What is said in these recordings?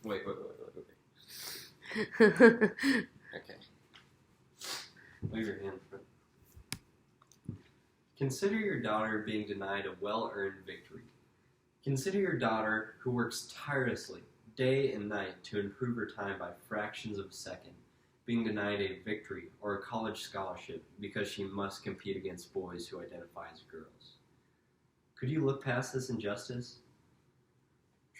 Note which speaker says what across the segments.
Speaker 1: Wait. Okay. Leave your hand. Consider your daughter being denied a well-earned victory. Consider your daughter who works tirelessly, day and night, to improve her time by fractions of a second, being denied a victory or a college scholarship because she must compete against boys who identify as girls. Could you look past this injustice?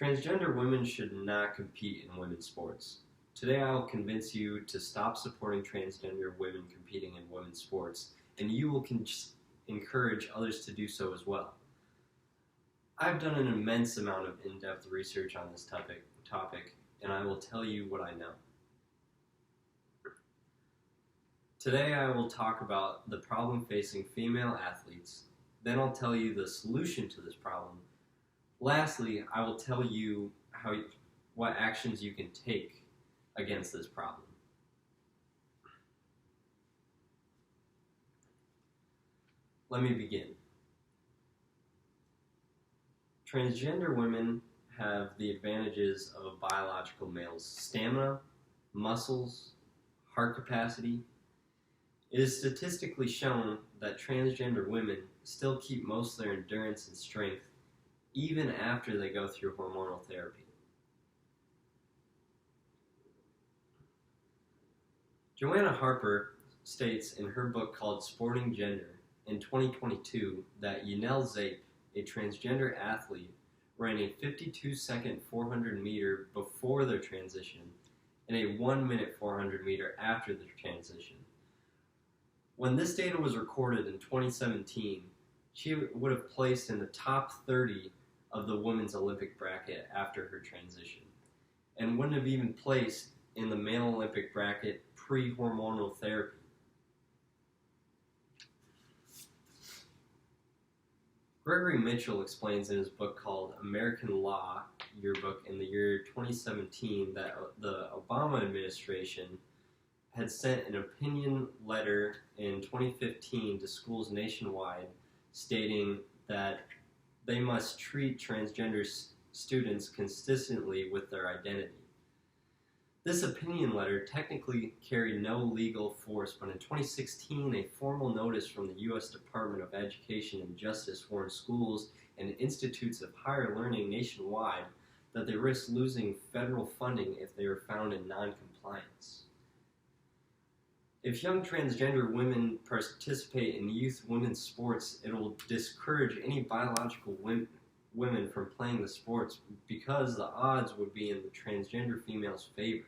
Speaker 1: Transgender women should not compete in women's sports. Today I will convince you to stop supporting transgender women competing in women's sports, and you will encourage others to do so as well. I've done an immense amount of in-depth research on this topic, and I will tell you what I know. Today I will talk about the problem facing female athletes, then I'll tell you the solution to this problem. Lastly, I will tell you what actions you can take against this problem. Let me begin. Transgender women have the advantages of a biological male's stamina, muscles, heart capacity. It is statistically shown that transgender women still keep most of their endurance and strength even after they go through hormonal therapy. Joanna Harper states in her book called Sporting Gender in 2022 that Yanel Zape, a transgender athlete, ran a 52-second 400 meter before their transition and a 1-minute 400 meter after the transition. When this data was recorded in 2017, she would have placed in the top 30 of the women's Olympic bracket after her transition, and wouldn't have even placed in the male Olympic bracket pre-hormonal therapy. Gregory Mitchell explains in his book called American Law Yearbook in the year 2017 that the Obama administration had sent an opinion letter in 2015 to schools nationwide stating that they must treat transgender students consistently with their identity. This opinion letter technically carried no legal force, but in 2016, a formal notice from the U.S. Department of Education and Justice warned schools and institutes of higher learning nationwide that they risk losing federal funding if they were found in non-compliance. If young transgender women participate in youth women's sports, it will discourage any biological women from playing the sports because the odds would be in the transgender female's favor.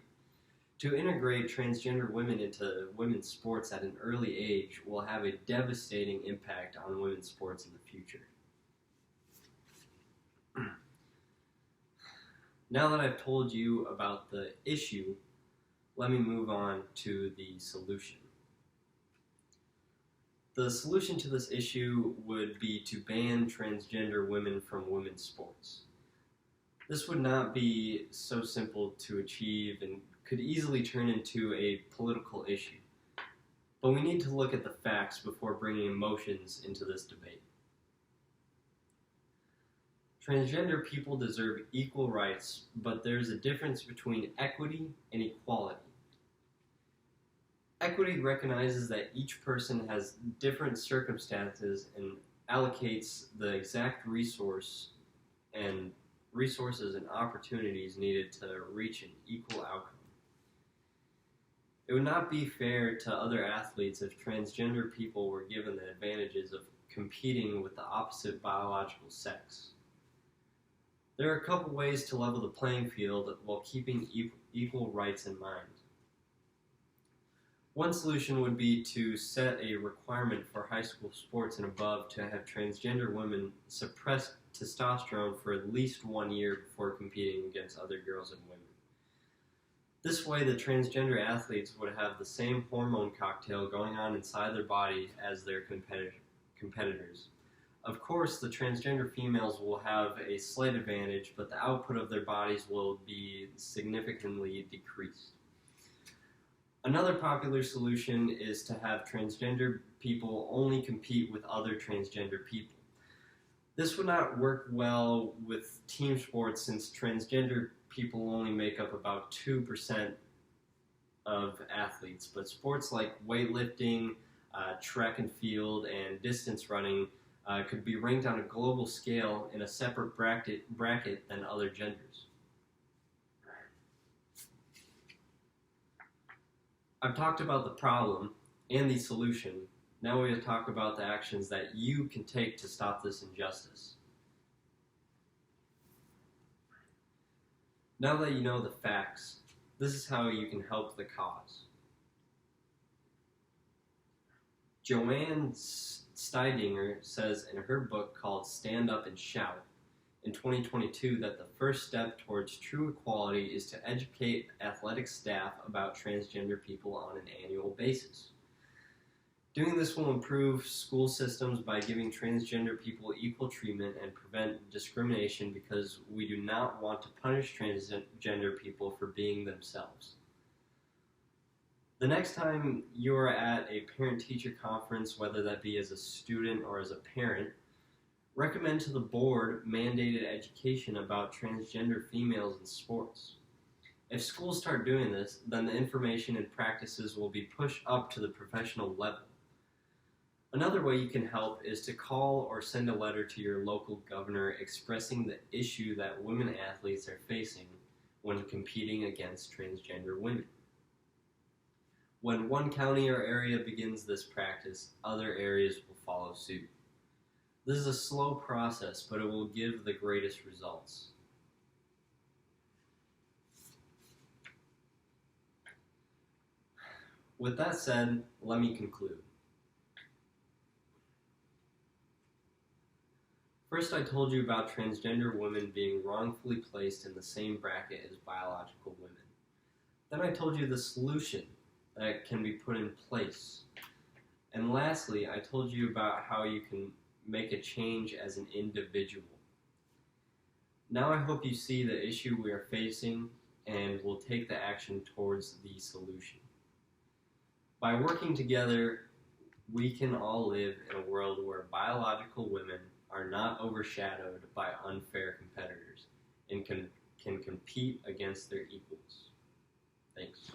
Speaker 1: To integrate transgender women into women's sports at an early age will have a devastating impact on women's sports in the future. Now that I've told you about the issue, let me move on to the solution. The solution to this issue would be to ban transgender women from women's sports. This would not be so simple to achieve and could easily turn into a political issue. But we need to look at the facts before bringing emotions into this debate. Transgender people deserve equal rights, but there's a difference between equity and equality. Equity recognizes that each person has different circumstances and allocates the exact resources and opportunities needed to reach an equal outcome. It would not be fair to other athletes if transgender people were given the advantages of competing with the opposite biological sex. There are a couple ways to level the playing field while keeping equal rights in mind. One solution would be to set a requirement for high school sports and above to have transgender women suppress testosterone for at least 1 year before competing against other girls and women. This way, the transgender athletes would have the same hormone cocktail going on inside their body as their competitors. Of course, the transgender females will have a slight advantage, but the output of their bodies will be significantly decreased. Another popular solution is to have transgender people only compete with other transgender people. This would not work well with team sports since transgender people only make up about 2% of athletes, but sports like weightlifting, track and field, and distance running could be ranked on a global scale in a separate bracket than other genders. I've talked about the problem and the solution. Now we will talk about the actions that you can take to stop this injustice. Now that you know the facts, this is how you can help the cause. Joanne Steidinger says in her book called Stand Up and Shout in 2022 that the first step towards true equality is to educate athletic staff about transgender people on an annual basis. Doing this will improve school systems by giving transgender people equal treatment and prevent discrimination because we do not want to punish transgender people for being themselves. The next time you are at a parent-teacher conference, whether that be as a student or as a parent, recommend to the board mandated education about transgender females in sports. If schools start doing this, then the information and practices will be pushed up to the professional level. Another way you can help is to call or send a letter to your local governor expressing the issue that women athletes are facing when competing against transgender women. When one county or area begins this practice, other areas will follow suit. This is a slow process, but it will give the greatest results. With that said, let me conclude. First, I told you about transgender women being wrongfully placed in the same bracket as biological women. Then I told you the solution that can be put in place. And lastly, I told you about how you can make a change as an individual. Now I hope you see the issue we are facing and will take the action towards the solution. By working together, we can all live in a world where biological women are not overshadowed by unfair competitors and can compete against their equals. Thanks.